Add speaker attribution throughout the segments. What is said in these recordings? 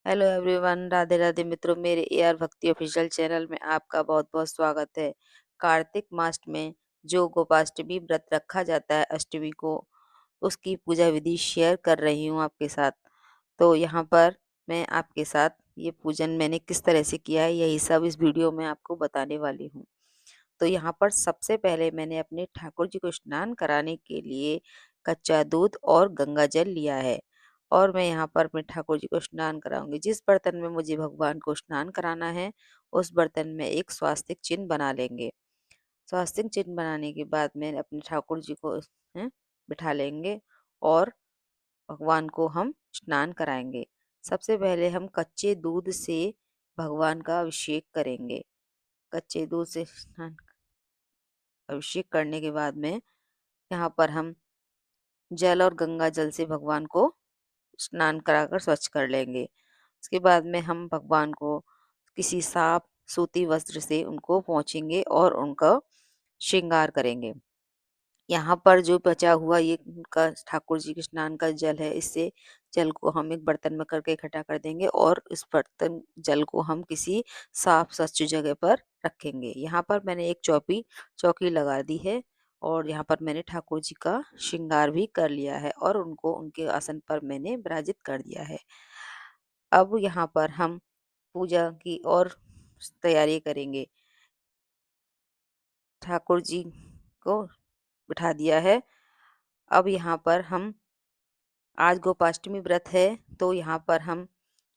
Speaker 1: Hello everyone, Radhe Radhe मित्रों। मेरे AR भक्ति ऑफिशियल चैनल में आपका बहुत बहुत स्वागत है। कार्तिक मास में जो गोपाष्टमी व्रत रखा जाता है अष्टमी को, उसकी पूजा विधि शेयर कर रही हूँ आपके साथ। तो यहाँ पर मैं आपके साथ ये पूजन मैंने किस तरह से किया है, यही सब इस वीडियो में आपको बताने वाली हूँ। तो यहाँ पर सबसे पहले मैंने अपने ठाकुर जी को स्नान कराने के लिए कच्चा दूध और गंगा जल लिया है, और मैं यहाँ पर अपने ठाकुर जी को स्नान कराऊंगी। जिस बर्तन में मुझे भगवान को स्नान कराना है, उस बर्तन में एक स्वास्तिक चिन्ह बना लेंगे। स्वास्तिक चिन्ह बनाने के बाद में अपने ठाकुर जी को बिठा लेंगे और भगवान को हम स्नान कराएंगे। सबसे पहले हम कच्चे दूध से भगवान का अभिषेक करेंगे। कच्चे दूध से स्नान अभिषेक करने के बाद में यहाँ पर हम जल और गंगा जल से भगवान को स्नान कराकर स्वच्छ कर लेंगे। उसके बाद में हम भगवान को किसी साफ सूती वस्त्र से उनको पोंछेंगे और उनका श्रृंगार करेंगे। यहाँ पर जो बचा हुआ ये उनका ठाकुर जी के स्नान का जल है, इससे जल को हम एक बर्तन में करके इकट्ठा कर देंगे और इस बर्तन जल को हम किसी साफ स्वच्छ जगह पर रखेंगे। यहाँ पर मैंने एक चौकी लगा दी है, और यहाँ पर मैंने ठाकुर जी का श्रृंगार भी कर लिया है और उनको उनके आसन पर मैंने विराजित कर दिया है। अब यहाँ पर हम पूजा की और तैयारी करेंगे। ठाकुर जी को बिठा दिया है। अब यहाँ पर हम आज गोपाष्टमी व्रत है, तो यहाँ पर हम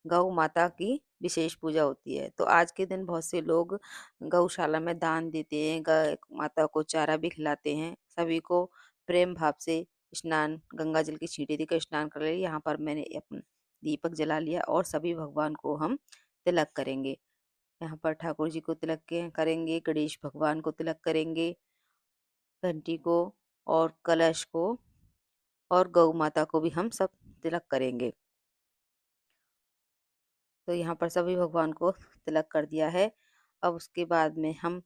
Speaker 1: गौ माता की विशेष पूजा होती है। तो आज के दिन बहुत से लोग गौशाला में दान देते हैं, गाय माता को चारा भी खिलाते हैं। सभी को प्रेम भाव से स्नान, गंगा जल की छींटे देकर स्नान कर ले। यहाँ पर मैंने अपना दीपक जला लिया और सभी भगवान को हम तिलक करेंगे। यहाँ पर ठाकुर जी को तिलक करेंगे, गणेश भगवान को तिलक करेंगे, घंटी को और कलश को और गौ माता को भी हम सब तिलक करेंगे। तो यहाँ पर सभी भगवान को तिलक कर दिया है। अब उसके बाद में हम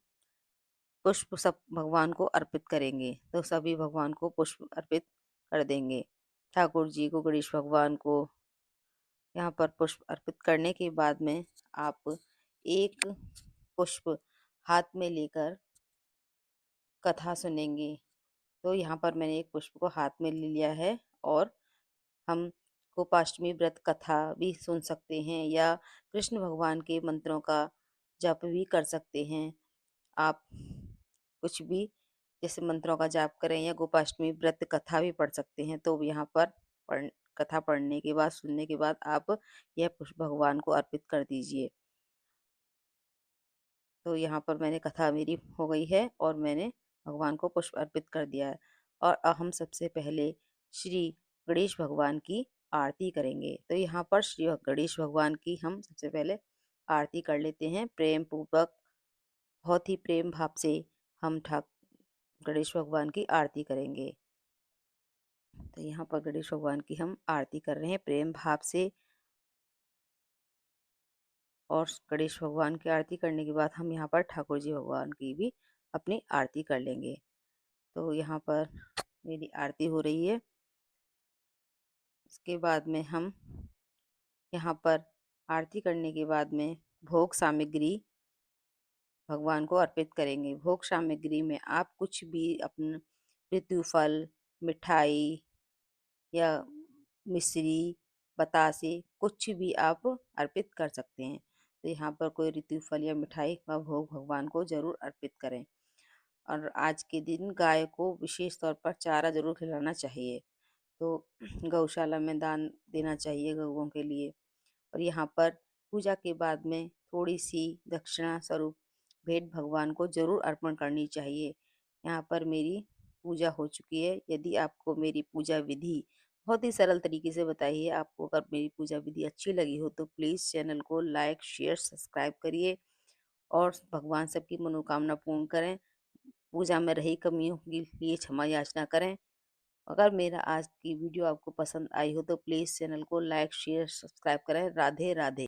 Speaker 1: पुष्प सब भगवान को अर्पित करेंगे। तो सभी भगवान को पुष्प अर्पित कर देंगे। ठाकुर जी को, गणेश भगवान को यहाँ पर पुष्प अर्पित करने के बाद में आप एक पुष्प हाथ में लेकर कथा सुनेंगे। तो यहाँ पर मैंने एक पुष्प को हाथ में ले लिया है, और हम गोपाष्टमी व्रत कथा भी सुन सकते हैं या कृष्ण भगवान के मंत्रों का जप भी कर सकते हैं। आप कुछ भी जैसे मंत्रों का जाप करें या गोपाष्टमी व्रत कथा भी पढ़ सकते हैं। तो यहाँ पर कथा पढ़ने के बाद, सुनने के बाद आप यह पुष्प भगवान को अर्पित कर दीजिए। तो यहाँ पर मैंने कथा मेरी हो गई है और मैंने भगवान को पुष्प अर्पित कर दिया है। और अब हम सबसे पहले श्री गणेश भगवान की आरती करेंगे। तो यहाँ पर श्री गणेश भगवान की हम सबसे पहले आरती कर लेते हैं प्रेम पूर्वक। बहुत ही प्रेम भाव से हम गणेश भगवान की आरती करेंगे। तो यहाँ पर गणेश भगवान की हम आरती कर रहे हैं प्रेम भाव से। और गणेश भगवान की आरती करने के बाद हम यहाँ पर ठाकुर जी भगवान की भी अपनी आरती कर लेंगे। तो यहाँ पर मेरी आरती हो रही है। इसके बाद में हम यहाँ पर आरती करने के बाद में भोग सामग्री भगवान को अर्पित करेंगे। भोग सामग्री में आप कुछ भी अपना ऋतु फल, मिठाई या मिश्री, बतासे, कुछ भी आप अर्पित कर सकते हैं। तो यहाँ पर कोई ऋतु फल या मिठाई का भोग भगवान को जरूर अर्पित करें। और आज के दिन गाय को विशेष तौर पर चारा जरूर खिलाना चाहिए। तो गौशाला में दान देना चाहिए गौओं के लिए। और यहाँ पर पूजा के बाद में थोड़ी सी दक्षिणा स्वरूप भेंट भगवान को जरूर अर्पण करनी चाहिए। यहाँ पर मेरी पूजा हो चुकी है। यदि आपको मेरी पूजा विधि बहुत ही सरल तरीके से बताई है, आपको अगर मेरी पूजा विधि अच्छी लगी हो तो प्लीज़ चैनल को लाइक, शेयर, सब्सक्राइब करिए और भगवान सबकी मनोकामना पूर्ण करें। पूजा में रही कमियों के लिए क्षमा याचना करें। अगर मेरा आज की वीडियो आपको पसंद आई हो तो प्लीज़ चैनल को लाइक, शेयर, सब्सक्राइब करें। राधे राधे।